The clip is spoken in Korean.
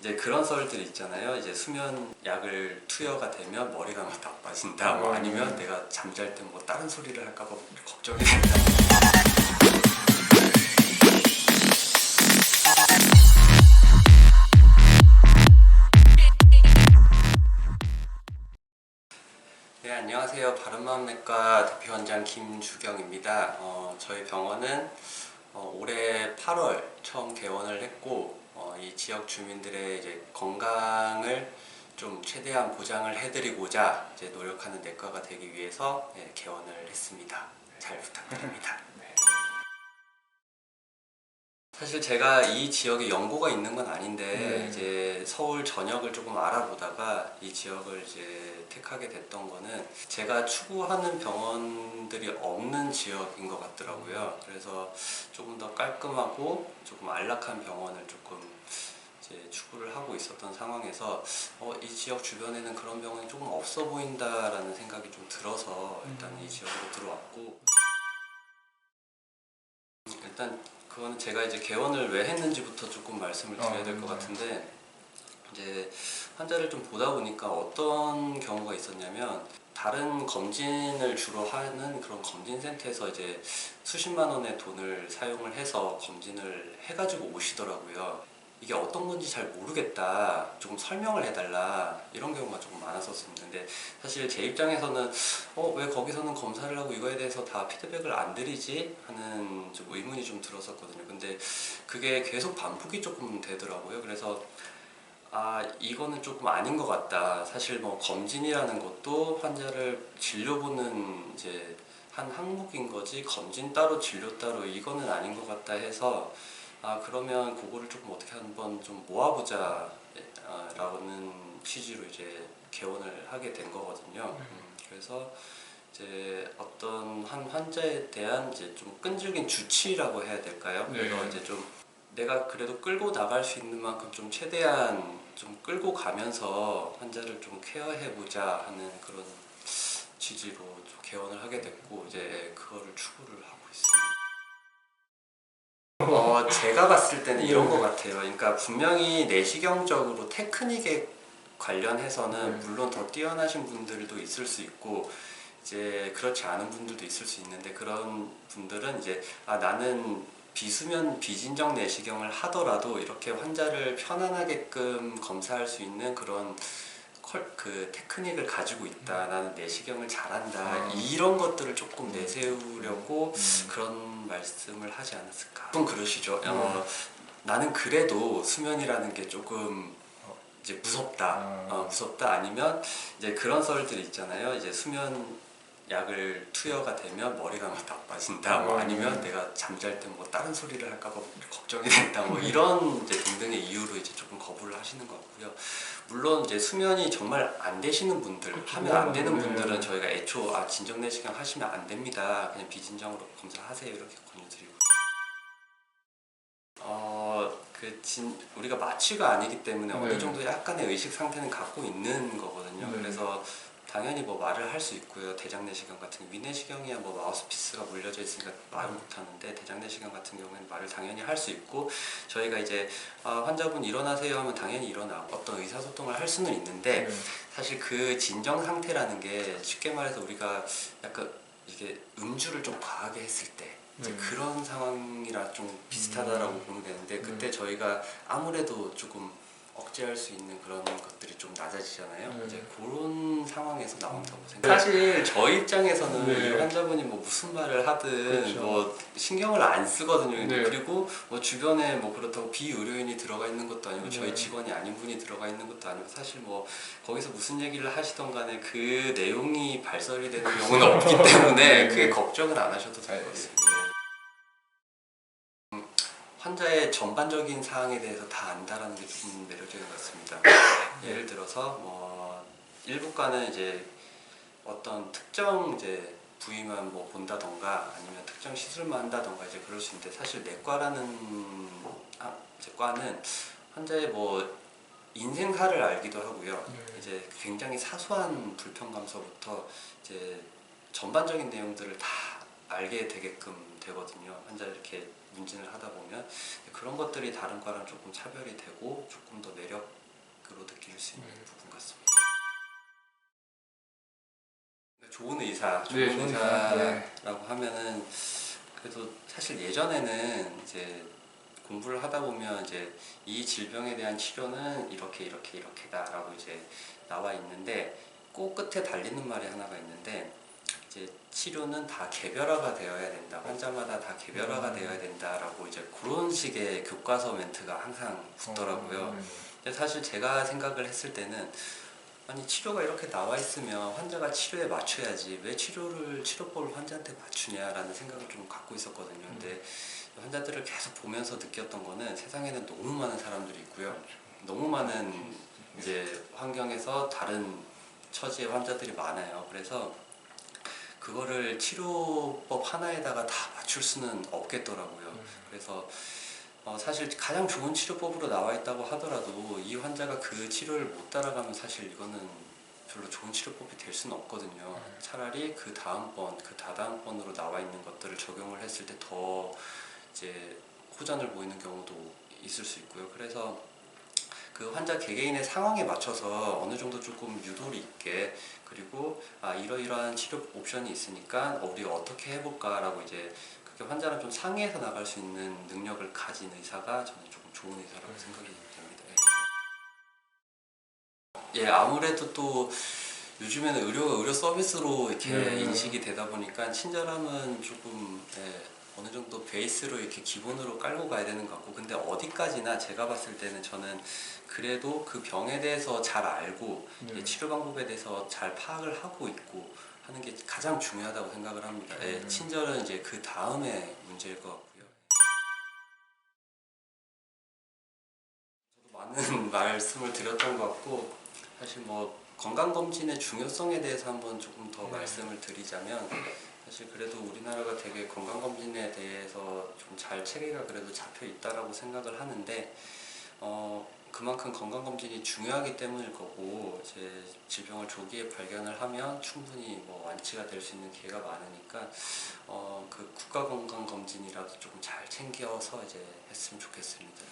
이제 그런 썰들 있잖아요. 이제 수면 약을 투여가 되면 머리가 막 나빠진다. 뭐 아니면 내가 잠잘 때 뭐 다른 소리를 할까봐 걱정이 된다. 네, 안녕하세요. 바른마음내과 대표원장 김주경입니다. 저희 병원은 올해 8월 처음 개원을 했고 이 지역 주민들의 이제 건강을 좀 최대한 보장을 해드리고자 이제 노력하는 내과가 되기 위해서 개원을 했습니다. 잘 부탁드립니다. 사실 제가 이 지역에 연고가 있는 건 아닌데 이제 서울 전역을 조금 알아보다가 이 지역을 이제 택하게 됐던 거는 제가 추구하는 병원들이 없는 지역인 것 같더라고요. 그래서 조금 더 깔끔하고 조금 안락한 병원을 조금 이제 추구를 하고 있었던 상황에서 이 지역 주변에는 그런 병원이 조금 없어 보인다라는 생각이 좀 들어서 일단 이 지역으로 들어왔고, 일단 그거는 제가 이제 개원을 왜 했는지부터 조금 말씀을 드려야 될 것 같은데, 이제 환자를 좀 보다 보니까 어떤 경우가 있었냐면, 다른 검진을 주로 하는 그런 검진센터에서 이제 수십만 원의 돈을 사용을 해서 검진을 해가지고 오시더라고요. 이게 어떤 건지 잘 모르겠다, 조금 설명을 해달라, 이런 경우가 조금 많았었는데, 사실 제 입장에서는 왜 거기서는 검사를 하고 이거에 대해서 다 피드백을 안 드리지? 하는 좀 의문이 좀 들었었거든요. 근데 그게 계속 반복이 조금 되더라고요. 그래서 이거는 조금 아닌 것 같다. 사실 뭐 검진이라는 것도 환자를 진료보는 이제 한 항목인 거지, 검진 따로 진료 따로 이거는 아닌 것 같다 해서, 그러면 그거를 조금 어떻게 한번 좀 모아보자 라는 취지로 이제 개원을 하게 된 거거든요. 그래서 이제 어떤 한 환자에 대한 이제 좀 끈질긴 주치라고 해야 될까요? 그래서 이제 좀 내가 그래도 끌고 나갈 수 있는 만큼 좀 최대한 좀 끌고 가면서 환자를 좀 케어해보자 하는 그런 취지로 좀 개원을 하게 됐고, 이제 그거를 추구를 하고 있습니다. 제가 봤을 때는 이런 것 같아요. 그러니까 분명히 내시경적으로 테크닉에 관련해서는 물론 더 뛰어나신 분들도 있을 수 있고, 이제 그렇지 않은 분들도 있을 수 있는데, 그런 분들은 이제 나는 비수면 비진정 내시경을 하더라도 이렇게 환자를 편안하게끔 검사할 수 있는 그런 그 테크닉을 가지고 있다, 나는 내시경을 잘한다, 이런 것들을 조금 내세우려고 그런 말씀을 하지 않았을까. 좀 그러시죠. 나는 그래도 수면이라는 게 조금 이제 무섭다, 무섭다, 아니면 이제 그런 썰들 있잖아요. 이제 수면 약을 투여가 되면 머리가 막 나빠진다. 뭐 아니면 내가 잠잘 때 뭐 다른 소리를 할까봐 걱정이 된다. 뭐 이런 이제 등등의 이유로 이제 조금 거부를 하시는 것 같고요. 물론 이제 수면이 정말 안 되시는 분들, 하면 안 되는 분들은 저희가 애초 진정 내시경 하시면 안 됩니다, 그냥 비진정으로 검사하세요, 이렇게 권유드리고. 우리가 마취가 아니기 때문에 어느 정도 약간의 의식 상태는 갖고 있는 거거든요. 그래서 당연히 뭐 말을 할 수 있고요. 대장내시경 같은 게, 위내시경이야 뭐 마우스피스가 물려져 있으니까 말을 못 하는데, 대장내시경 같은 경우에는 말을 당연히 할 수 있고, 저희가 이제 환자분 일어나세요 하면 당연히 일어나고 어떤 의사소통을 할 수는 있는데, 사실 그 진정 상태라는 게 쉽게 말해서 우리가 약간 이게 음주를 좀 과하게 했을 때 이제 그런 상황이라 좀 비슷하다라고 보면 되는데, 그때 저희가 아무래도 조금 억제할 수 있는 그런 것들이 좀 낮아지잖아요. 이제 그런 상황에서 나온다고 생각해요. 사실 저희 입장에서는 이 환자분이 뭐 무슨 말을 하든 뭐 신경을 안 쓰거든요. 그리고 뭐 주변에 뭐 그렇다고 비의료인이 들어가 있는 것도 아니고 저희 직원이 아닌 분이 들어가 있는 것도 아니고, 사실 뭐 거기서 무슨 얘기를 하시던 간에 그 내용이 발설이 되는 경우는 없기 때문에 크게 걱정은 안 하셔도 될 것 같습니다. 환자의 전반적인 사항에 대해서 다 안다라는 게 좀 매력적인 것 같습니다. 예를 들어서 뭐 일부과는 이제 어떤 특정 이제 부위만 뭐 본다던가 아니면 특정 시술만 한다던가 이제 그럴 수 있는데, 사실 내과라는 이제 과는 환자의 뭐 인생사를 알기도 하고요. 이제 굉장히 사소한 불편 감서부터 이제 전반적인 내용들을 다 알게 되게끔 되거든요. 환자를 이렇게 문진을 하다 보면 그런 것들이 다른 과랑 조금 차별이 되고 조금 더 매력으로 느낄 수 있는 부분 같습니다. 좋은 의사, 좋은 네, 좋은 의사. 의사라고 하면은 그래도 사실 예전에는 이제 공부를 하다 보면 이제 이 질병에 대한 치료는 이렇게다라고 이제 나와 있는데 꼭 끝에 달리는 말이 하나가 있는데 이제 치료는 다 개별화가 되어야 된다. 환자마다 다 개별화가 되어야 된다라고 이제 그런 식의 교과서 멘트가 항상 붙더라고요. 근데 사실 제가 생각을 했을 때는 아니 치료가 이렇게 나와 있으면 환자가 치료에 맞춰야지 왜 치료법을 환자한테 맞추냐라는 생각을 좀 갖고 있었거든요. 근데 환자들을 계속 보면서 느꼈던 거는 세상에는 너무 많은 사람들이 있고요. 너무 많은 이제 환경에서 다른 처지의 환자들이 많아요. 그래서 그거를 치료법 하나에다가 다 맞출 수는 없겠더라고요. 그래서 사실 가장 좋은 치료법으로 나와 있다고 하더라도 이 환자가 그 치료를 못 따라가면 사실 이거는 별로 좋은 치료법이 될 수는 없거든요. 차라리 그 다음번, 그 다다음번으로 나와 있는 것들을 적용을 했을 때 더 이제 호전을 보이는 경우도 있을 수 있고요. 그래서 그 환자 개개인의 상황에 맞춰서 어느 정도 조금 유도리 있게 그리고 이러이러한 치료 옵션이 있으니까 우리 어떻게 해볼까라고 이제 그렇게 환자랑 좀 상의해서 나갈 수 있는 능력을 가진 의사가 저는 조금 좋은 의사라고 생각이 됩니다. 예, 아무래도 또 요즘에는 의료가 의료 서비스로 이렇게 인식이 되다 보니까 친절함은 조금 어느 정도 베이스로 이렇게 기본으로 깔고 가야 되는 것 같고 근데 어디까지나 제가 봤을 때는 저는 그래도 그 병에 대해서 잘 알고 치료 방법에 대해서 잘 파악을 하고 있고 하는 게 가장 중요하다고 생각을 합니다. 예, 친절은 이제 그 다음에 문제일 것 같고요. 저도 많은 말씀을 드렸던 것 같고 사실 뭐 건강검진의 중요성에 대해서 한번 조금 더 말씀을 드리자면 사실 그래도 우리나라가 되게 건강검진에 대해서 좀 잘 체계가 그래도 잡혀 있다라고 생각을 하는데 그만큼 건강검진이 중요하기 때문일 거고 이제 질병을 조기에 발견을 하면 충분히 뭐 완치가 될 수 있는 기회가 많으니까 그 국가건강검진이라도 조금 잘 챙겨서 이제 했으면 좋겠습니다.